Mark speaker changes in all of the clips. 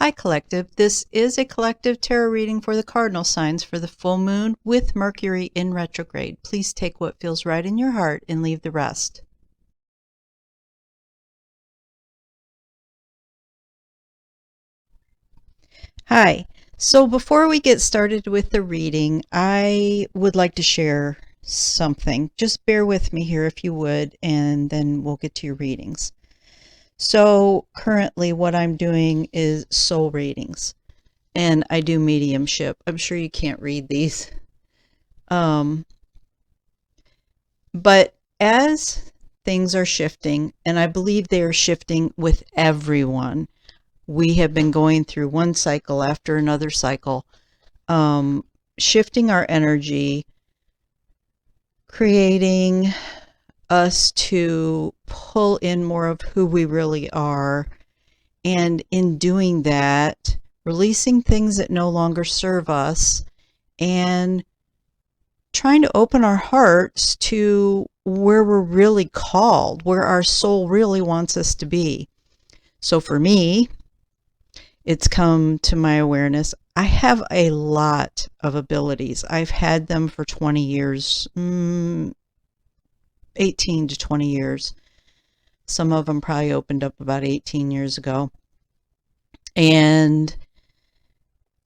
Speaker 1: Hi Collective, this is a collective tarot reading for the Cardinal Signs for the full moon with Mercury in retrograde. Please take what feels right in your heart and leave the rest. Hi, so before we get started with the reading, I would like to share something. Just bear with me here if you would, and then we'll get to your readings. So currently what I'm doing is soul readings, and I do mediumship. I'm sure you can't read these. But as things are shifting, and I believe they are shifting with everyone, we have been going through one cycle after another cycle, shifting our energy, creating us to pull in more of who we really are, and in doing that, releasing things that no longer serve us and trying to open our hearts to where we're really called, where our soul really wants us to be. So for me, it's come to my awareness. I have a lot of abilities. I've had them for 20 years, 18 to 20 years. Some of them probably opened up about 18 years ago. And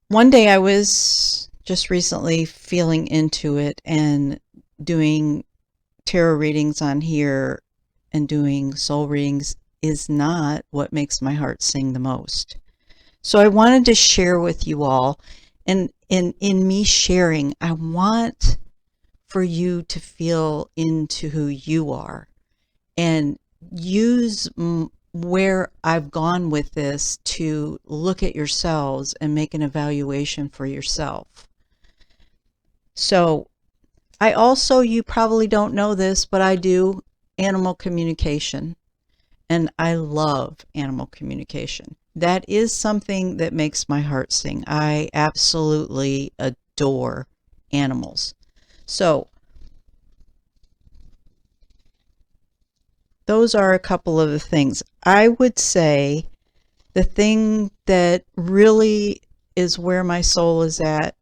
Speaker 1: one day I was just recently feeling into it and doing tarot readings on here and doing soul readings is not what makes my heart sing the most. So I wanted to share with you all, and in me sharing, I want for you to feel into who you are and use where I've gone with this to look at yourselves and make an evaluation for yourself. So I also, you probably don't know this, but I do animal communication, and I love animal communication. That is something that makes my heart sing. I absolutely adore animals. So those are a couple of the things. I would say the thing that really is where my soul is at,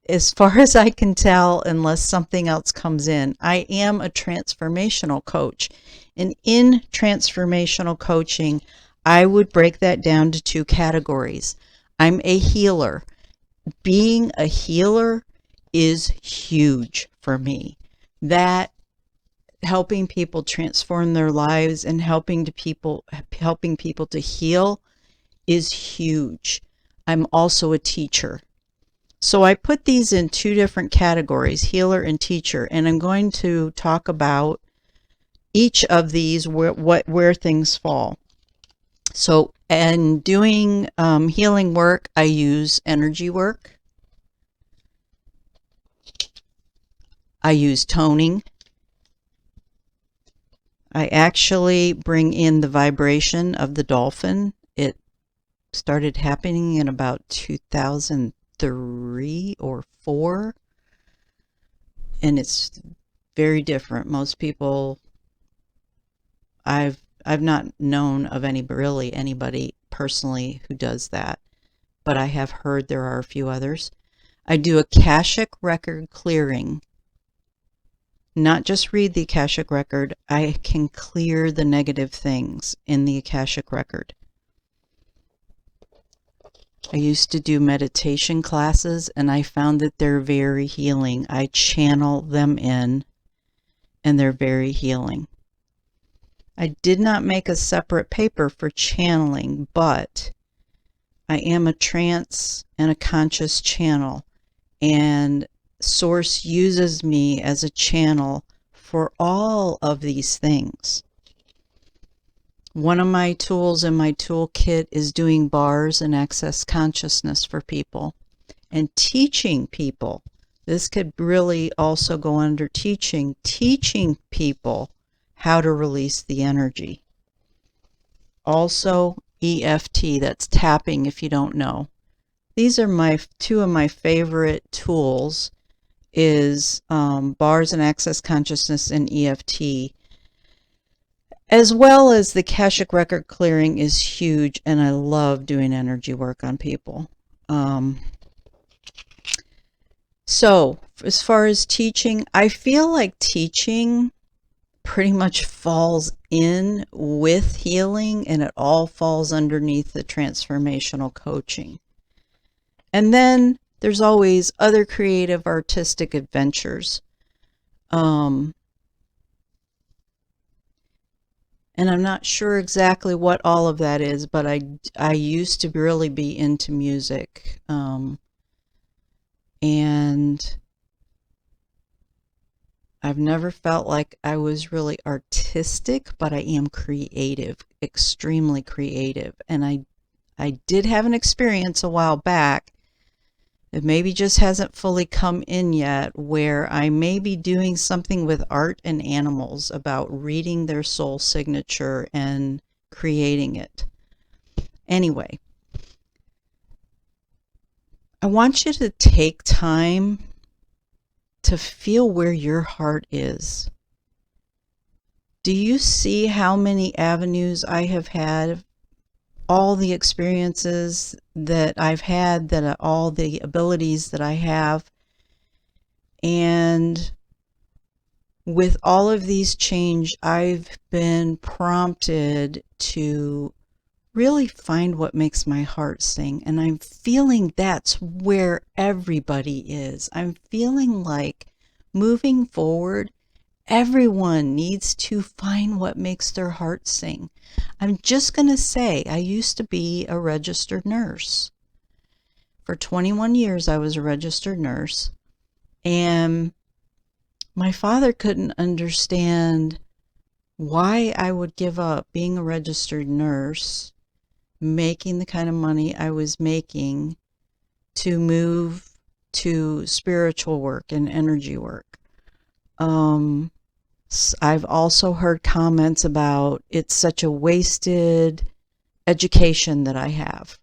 Speaker 1: as far as I can tell, unless something else comes in, I am a transformational coach. And in transformational coaching, I would break that down to two categories. I'm a healer. Being a healer is huge for me. That helping people transform their lives and helping people to heal is huge. I'm also a teacher. So I put these in two different categories, healer and teacher, and I'm going to talk about each of these, where things fall. So in doing healing work, I use energy work. I use toning. I actually bring in the vibration of the dolphin. It started happening in about 2003 or 4, and it's very different. Most people, I've not known of anybody personally who does that, but I have heard there are a few others. I do Akashic record clearing. Not just read the Akashic record, I can clear the negative things in the Akashic record. I used to do meditation classes, and I found that they're very healing. I channel them in, and they're very healing. I did not make a separate paper for channeling, but I am a trance and a conscious channel, and Source uses me as a channel for all of these things. One of my tools in my toolkit is doing bars and access consciousness for people and teaching people. This could really also go under teaching people how to release the energy. Also EFT, that's tapping if you don't know. These are two of my favorite tools, is bars and access consciousness and EFT. as well as the Akashic record clearing is huge, and I love doing energy work on people. So as far as teaching, I feel like teaching pretty much falls in with healing, and it all falls underneath the transformational coaching. And then there's always other creative artistic adventures. And I'm not sure exactly what all of that is, but I used to really be into music. And I've never felt like I was really artistic, but I am creative, extremely creative. And I did have an experience a while back. It maybe just hasn't fully come in yet, where I may be doing something with art and animals about reading their soul signature and creating it. Anyway, I want you to take time to feel where your heart is. Do you see how many avenues I have had? All the experiences that I've had, that all the abilities that I have. And with all of these change, I've been prompted to really find what makes my heart sing. And I'm feeling that's where everybody is. I'm feeling like moving forward, everyone needs to find what makes their heart sing. I'm just going to say, I used to be a registered nurse. For 21 years, I was a registered nurse. And my father couldn't understand why I would give up being a registered nurse, making the kind of money I was making, to move to spiritual work and energy work. I've also heard comments about it's such a wasted education that I have.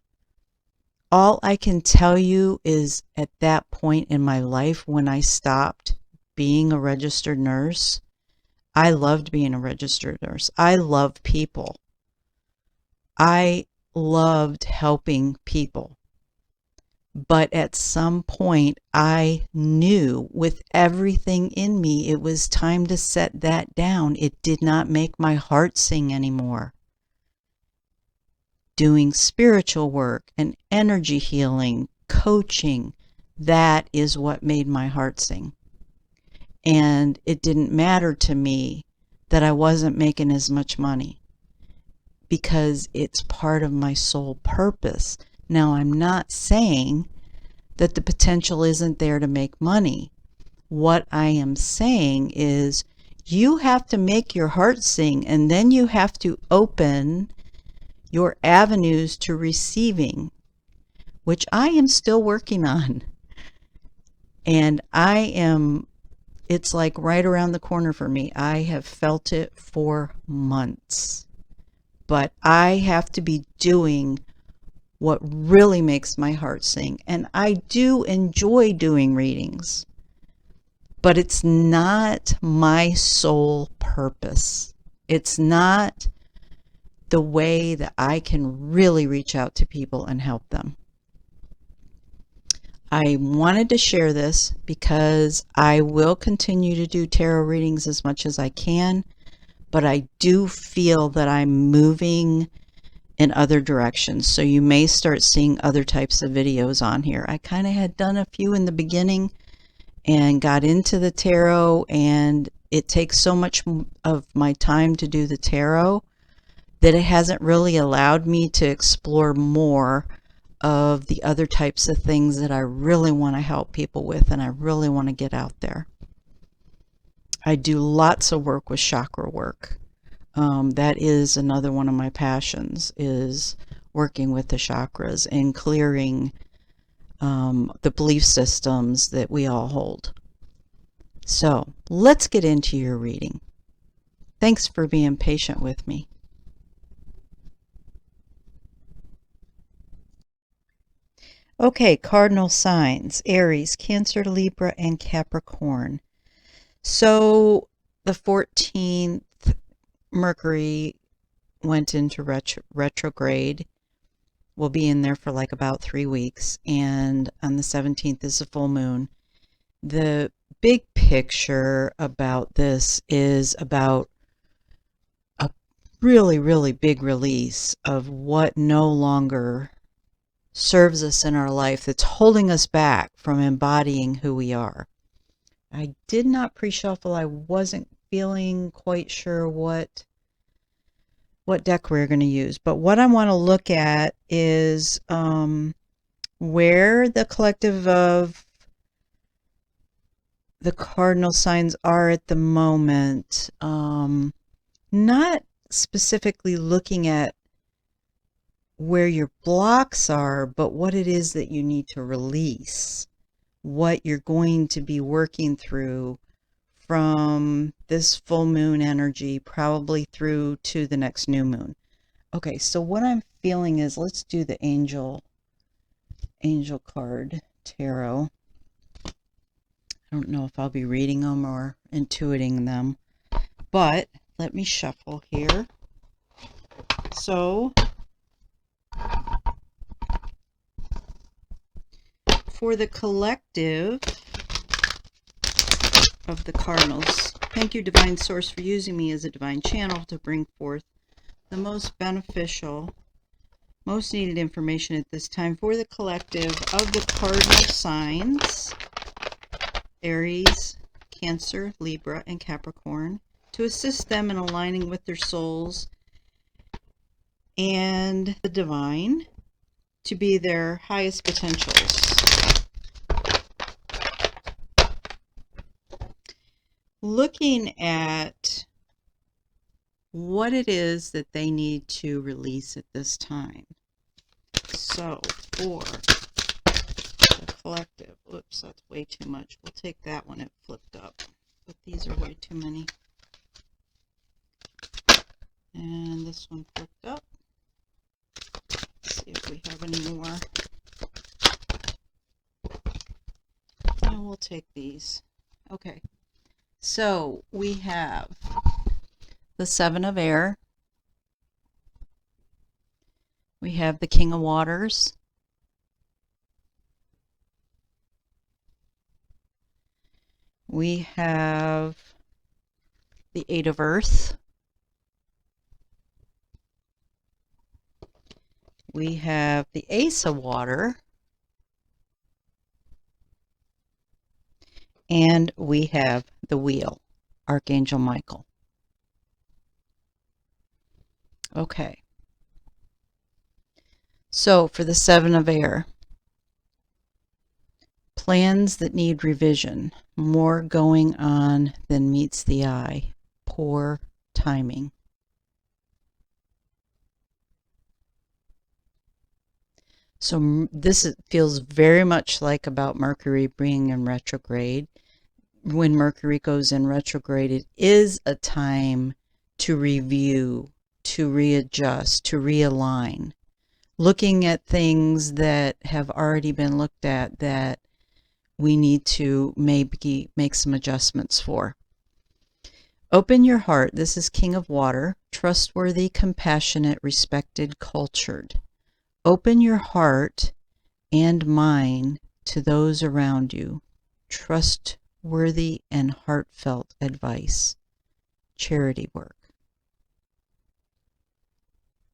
Speaker 1: All I can tell you is at that point in my life when I stopped being a registered nurse, I loved being a registered nurse. I love people. I loved helping people. But at some point, I knew with everything in me, it was time to set that down. It did not make my heart sing anymore. Doing spiritual work and energy healing, coaching, that is what made my heart sing. And it didn't matter to me that I wasn't making as much money, because it's part of my soul purpose. Now, I'm not saying that the potential isn't there to make money. What I am saying is you have to make your heart sing, and then you have to open your avenues to receiving, which I am still working on. And it's like right around the corner for me. I have felt it for months. But I have to be doing what really makes my heart sing. And I do enjoy doing readings, but it's not my sole purpose. It's not the way that I can really reach out to people and help them. I wanted to share this because I will continue to do tarot readings as much as I can, but I do feel that I'm moving in other directions. So you may start seeing other types of videos on here. I kind of had done a few in the beginning and got into the tarot, and it takes so much of my time to do the tarot that it hasn't really allowed me to explore more of the other types of things that I really want to help people with and I really want to get out there. I do lots of work with chakra work. That is another one of my passions, is working with the chakras and clearing the belief systems that we all hold. So let's get into your reading. Thanks for being patient with me. Okay, Cardinal Signs, Aries, Cancer, Libra, and Capricorn. So the 14th Mercury went into retrograde. We'll be in there for like about 3 weeks, and on the 17th is a full moon. The big picture about this is about a really, really big release of what no longer serves us in our life, that's holding us back from embodying who we are. I did not pre-shuffle. I wasn't feeling quite sure what deck we're going to use. But what I want to look at is where the collective of the cardinal signs are at the moment. Not specifically looking at where your blocks are, but what it is that you need to release, what you're going to be working through from this full moon energy, probably through to the next new moon. Okay, so what I'm feeling is, let's do the angel card tarot. I don't know if I'll be reading them or intuiting them, but let me shuffle here. So for the collective of the cardinals, thank you, Divine Source, for using me as a divine channel to bring forth the most beneficial, most needed information at this time for the collective of the cardinal signs, Aries, Cancer, Libra, and Capricorn, to assist them in aligning with their souls and the divine to be their highest potentials. Looking at what it is that they need to release at this time. So for the collective, oops, that's way too much. We'll take that one, it flipped up, but these are way too many. And this one flipped up. Let's see if we have any more. And we'll take these. Okay. So we have the Seven of Air. We have the King of Waters. We have the Eight of Earth. We have the Ace of Water. And we have the Wheel, Archangel Michael. Okay. So for the Seven of Air, plans that need revision, more going on than meets the eye, poor timing. So this feels very much like about Mercury being in retrograde. When Mercury goes in retrograde, it is a time to review, to readjust, to realign. Looking at things that have already been looked at that we need to maybe make some adjustments for. Open your heart. This is King of Water. Trustworthy, compassionate, respected, cultured. Open your heart and mind to those around you. Trustworthy and heartfelt advice. Charity work.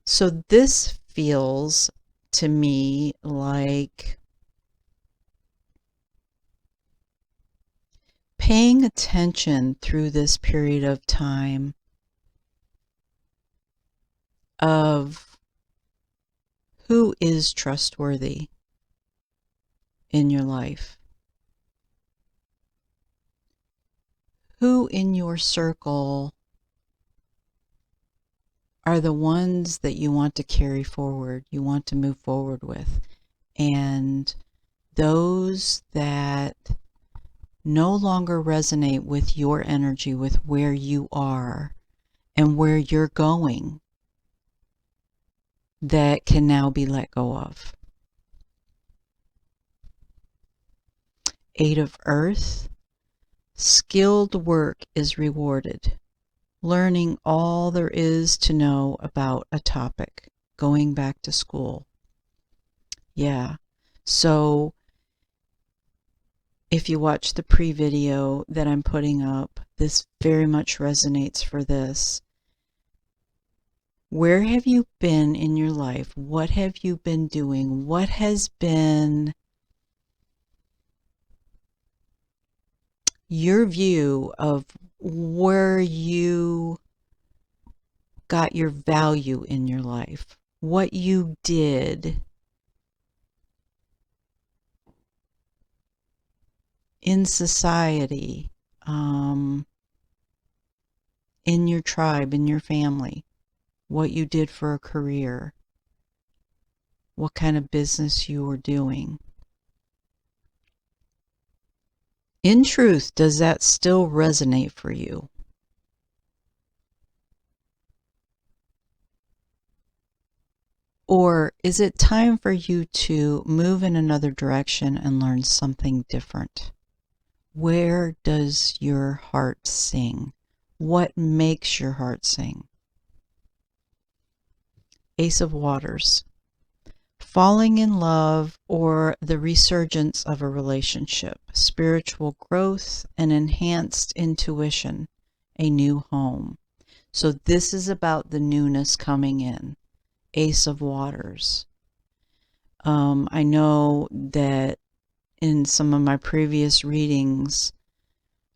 Speaker 1: So this feels to me like paying attention through this period of time of who is trustworthy in your life. Who in your circle are the ones that you want to carry forward, you want to move forward with, and those that no longer resonate with your energy, with where you are and where you're going, that can now be let go of. Eight of Earth, skilled work is rewarded. learning all there is to know about a topic, going back to school. Yeah. So if you watch the pre-video that I'm putting up, this very much resonates for this. Where have you been in your life? What have you been doing? What has been your view of where you got your value in your life? What you did in society, in your tribe, in your family, what you did for a career, what kind of business you were doing. In truth, does that still resonate for you? Or is it time for you to move in another direction and learn something different? Where does your heart sing? What makes your heart sing? Ace of Waters. Falling in love or the resurgence of a relationship, spiritual growth, and enhanced intuition, a new home. So this is about the newness coming in. Ace of Waters. I know that in some of my previous readings,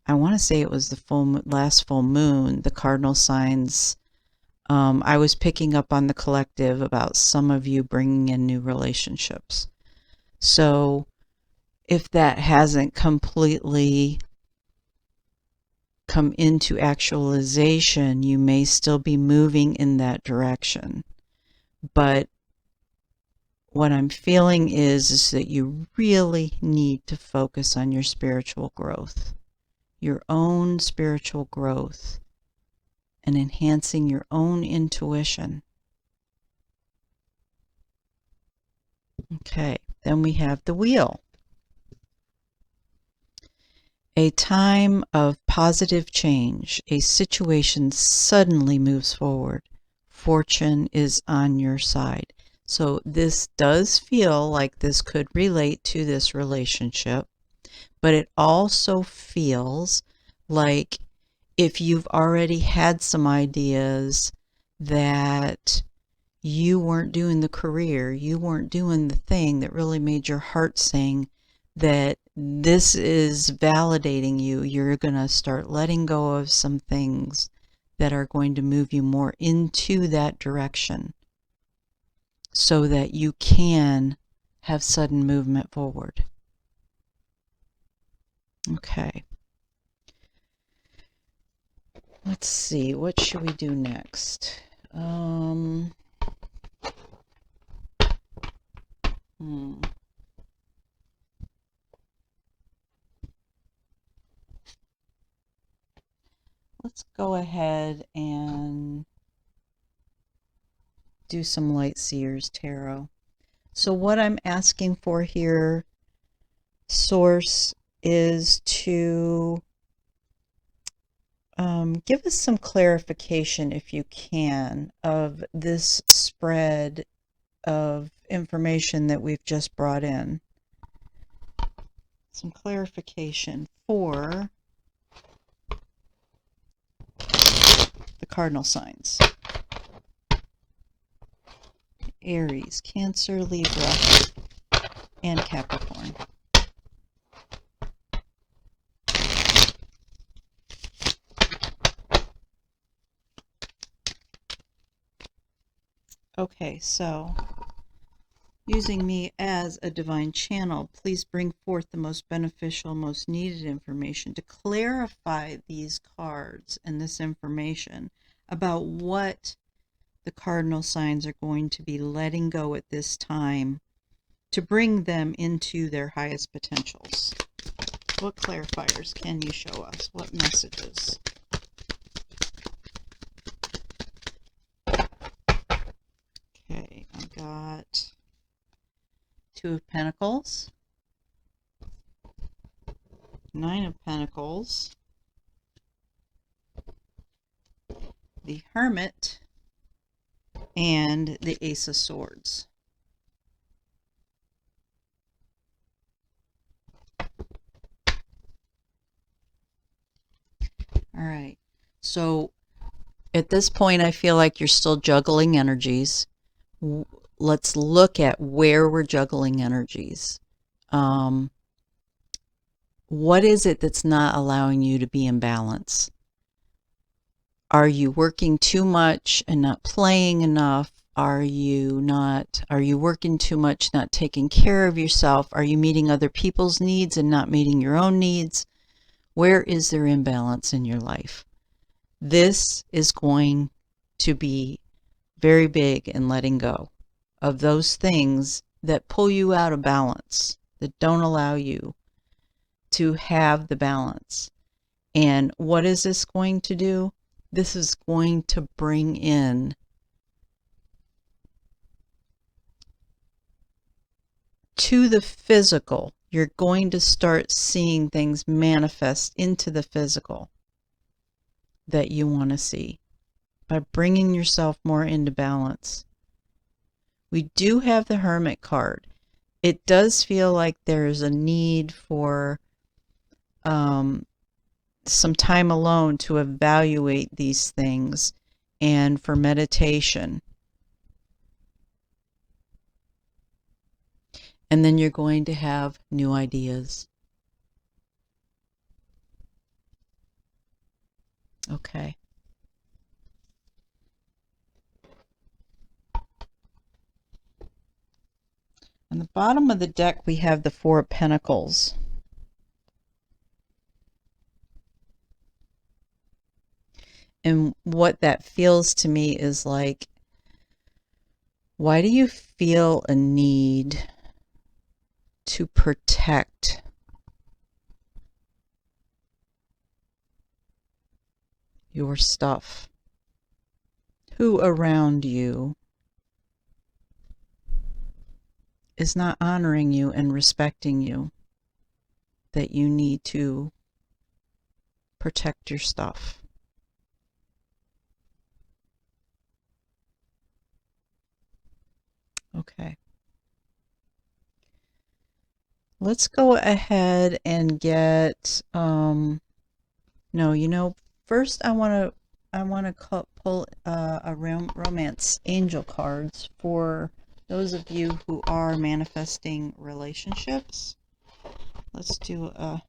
Speaker 1: I want to say it was the last full moon, the Cardinal Signs. I was picking up on the collective about some of you bringing in new relationships. So if that hasn't completely come into actualization, you may still be moving in that direction. But what I'm feeling is that you really need to focus on your spiritual growth, your own spiritual growth, and enhancing your own intuition. Okay, then we have the wheel. A time of positive change. A situation suddenly moves forward. Fortune is on your side. So this does feel like this could relate to this relationship, but it also feels like if you've already had some ideas that you weren't doing the career, you weren't doing the thing that really made your heart sing, that this is validating you. You're going to start letting go of some things that are going to move you more into that direction so that you can have sudden movement forward. Okay. Let's see, what should we do next? Let's go ahead and do some Light Seers Tarot. So what I'm asking for here, Source, is to give us some clarification, if you can, of this spread of information that we've just brought in. Some clarification for the cardinal signs. Aries, Cancer, Libra, and Capricorn. Okay, so using me as a divine channel, please bring forth the most beneficial, most needed information to clarify these cards and this information about what the cardinal signs are going to be letting go at this time to bring them into their highest potentials. What clarifiers can you show us? What messages? Okay, I got Two of Pentacles, Nine of Pentacles, the Hermit, and the Ace of Swords. All right. So at this point, I feel like you're still juggling energies. Let's look at where we're juggling energies. What is it that's not allowing you to be in balance? Are you working too much and not playing enough? Are you working too much, not taking care of yourself? Are you meeting other people's needs and not meeting your own needs? Where is there imbalance in your life? This is going to be very big in letting go of those things that pull you out of balance, that don't allow you to have the balance. And what is this going to do? This is going to bring in to the physical. You're going to start seeing things manifest into the physical that you want to see by bringing yourself more into balance. We do have the Hermit card. It does feel like there's a need for some time alone to evaluate these things and for meditation. And then you're going to have new ideas. Okay. On the bottom of the deck, we have the Four of Pentacles. And what that feels to me is like, why do you feel a need to protect your stuff? Who around you is not honoring you and respecting you, that you need to protect your stuff? Okay. Let's go ahead and get, first I want to pull a romance angel cards for those of you who are manifesting relationships. Let's do a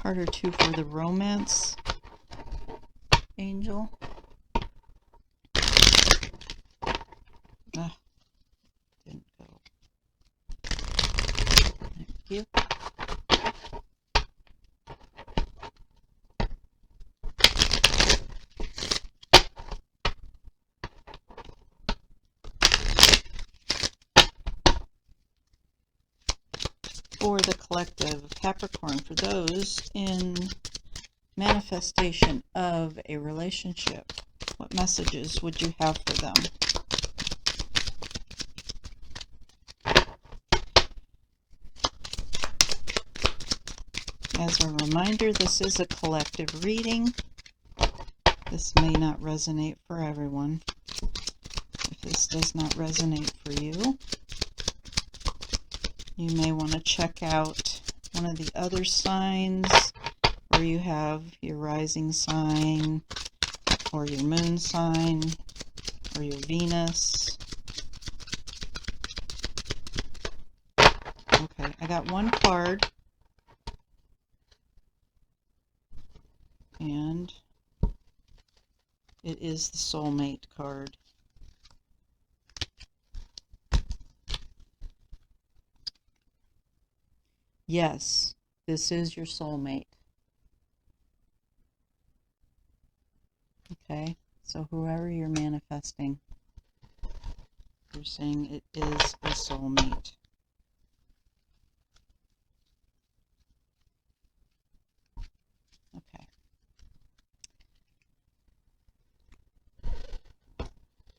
Speaker 1: card or two for the romance angel. Didn't go. Thank you. For the collective of Capricorn, for those in manifestation of a relationship, what messages would you have for them? As a reminder, this is a collective reading. This may not resonate for everyone. If this does not resonate for you, you may want to check out one of the other signs where you have your rising sign or your moon sign or your Venus. Okay, I got one card, and it is the soulmate card. Yes, this is your soulmate. Okay, so whoever you're manifesting, you're saying it is a soulmate. Okay.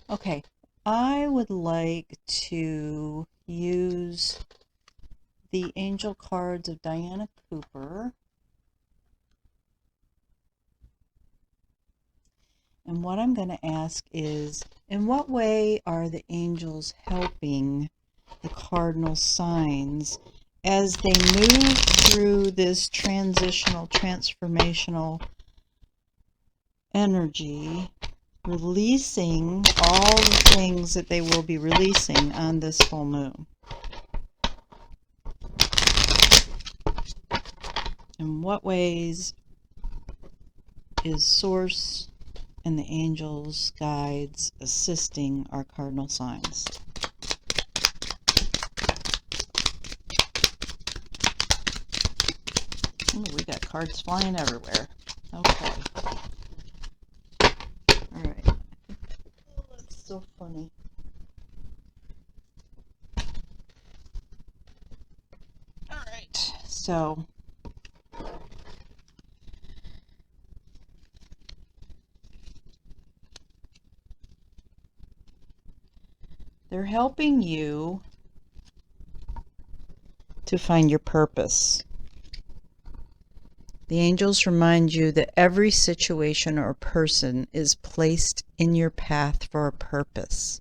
Speaker 1: Okay, I would like to use the angel cards of Diana Cooper. And what I'm going to ask is, in what way are the angels helping the cardinal signs as they move through this transformational energy, releasing all the things that they will be releasing on this full moon? In what ways is Source and the angels, guides, assisting our cardinal signs? Ooh, we got cards flying everywhere. Okay. Alright. Oh, that's so funny. Alright, so they're helping you to find your purpose. The angels remind you that every situation or person is placed in your path for a purpose.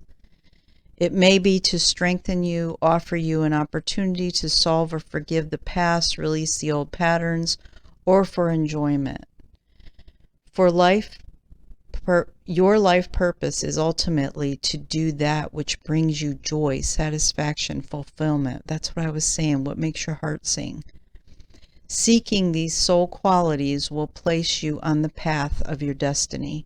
Speaker 1: It may be to strengthen you, offer you an opportunity to solve or forgive the past, release the old patterns, or for enjoyment. For life, your life purpose is ultimately to do that which brings you joy, satisfaction, fulfillment. That's what I was saying. What makes your heart sing? Seeking these soul qualities will place you on the path of your destiny.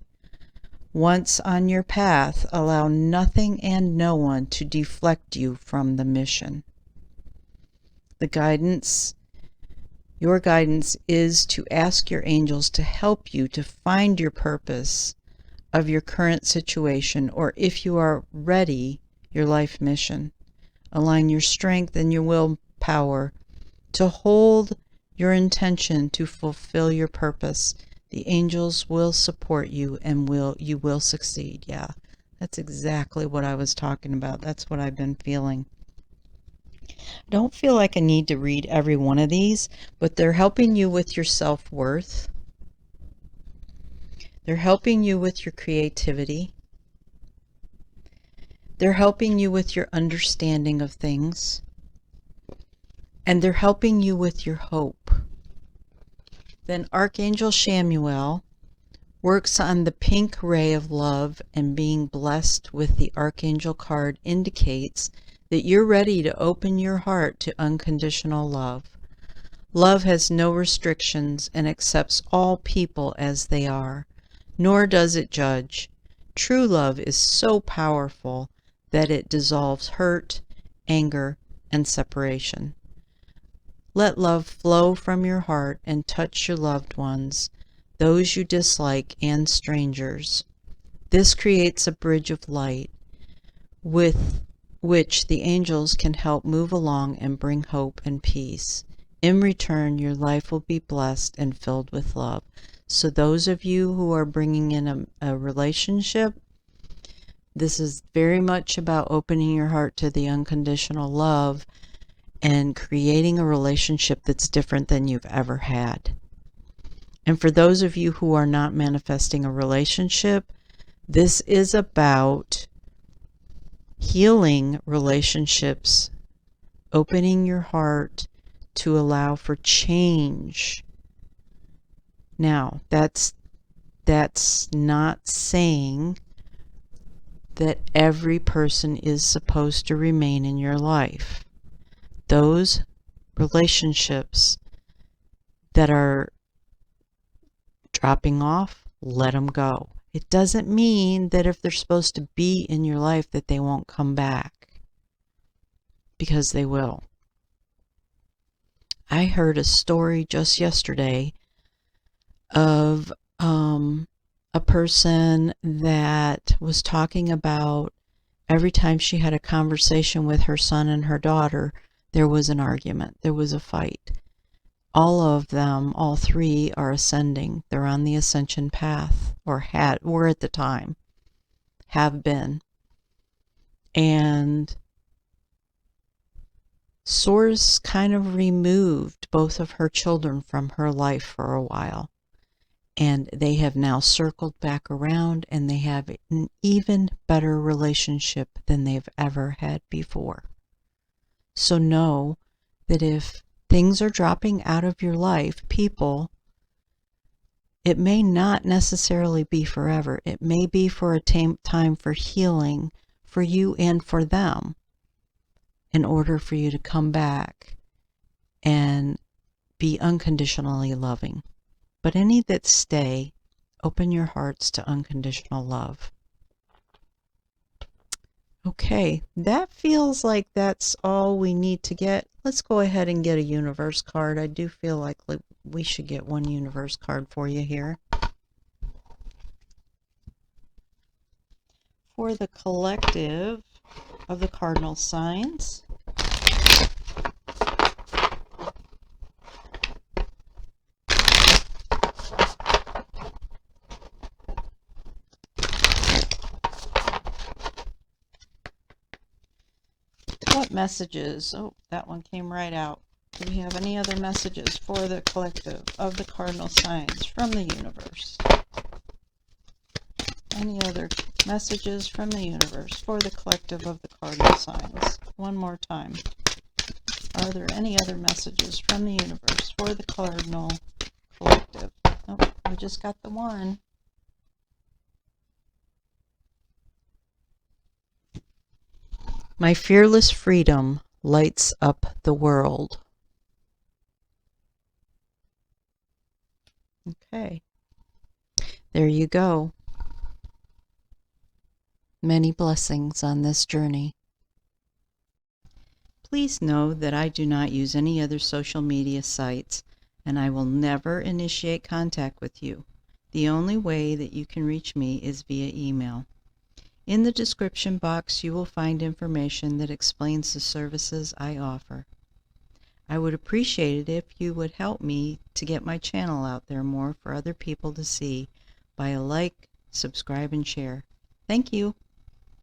Speaker 1: Once on your path, allow nothing and no one to deflect you from the mission. Your guidance is to ask your angels to help you to find your purpose of your current situation, or if you are ready, your life mission. Align your strength and your willpower to hold your intention to fulfill your purpose. The angels will support you and you will succeed. Yeah, that's exactly what I was talking about. That's what I've been feeling. I don't feel like I need to read every one of these, but they're helping you with your self-worth. They're helping you with your creativity. They're helping you with your understanding of things. And they're helping you with your hope. Then Archangel Chamuel works on the pink ray of love, and being blessed with the Archangel card indicates that you're ready to open your heart to unconditional love. Love has no restrictions and accepts all people as they are, nor does it judge. True love is so powerful that it dissolves hurt, anger, and separation. Let love flow from your heart and touch your loved ones, those you dislike, and strangers. This creates a bridge of light with which the angels can help move along and bring hope and peace. In return, your life will be blessed and filled with love. So those of you who are bringing in a relationship, this is very much about opening your heart to the unconditional love and creating a relationship that's different than you've ever had. And for those of you who are not manifesting a relationship, this is about healing relationships, opening your heart to allow for change. Now, that's not saying that every person is supposed to remain in your life. Those relationships that are dropping off, let them go. It doesn't mean that if they're supposed to be in your life that they won't come back, because they will. I heard a story just yesterday of a person that was talking about every time she had a conversation with her son and her daughter, there was an argument, there was a fight. All of them, all three, are ascending. They're on the ascension path, or were at the time, have been. And Source kind of removed both of her children from her life for a while. And they have now circled back around, and they have an even better relationship than they've ever had before. So know that if things are dropping out of your life, people, it may not necessarily be forever. It may be for a time for healing for you and for them, in order for you to come back and be unconditionally loving. But any that stay, open your hearts to unconditional love. Okay, that feels like that's all we need to get. Let's go ahead and get a universe card. I do feel like we should get one universe card for you here. For the collective of the Cardinal Signs. What messages? Oh, that one came right out. Do we have any other messages for the collective of the Cardinal Signs from the universe? Any other messages from the universe for the collective of the Cardinal Signs? One more time. Are there any other messages from the universe for the Cardinal collective? Oh, we just got the one. My fearless freedom lights up the world. Okay. There you go. Many blessings on this journey. Please know that I do not use any other social media sites, and I will never initiate contact with you. The only way that you can reach me is via email. In the description box, you will find information that explains the services I offer. I would appreciate it if you would help me to get my channel out there more for other people to see by a like, subscribe, and share. Thank you.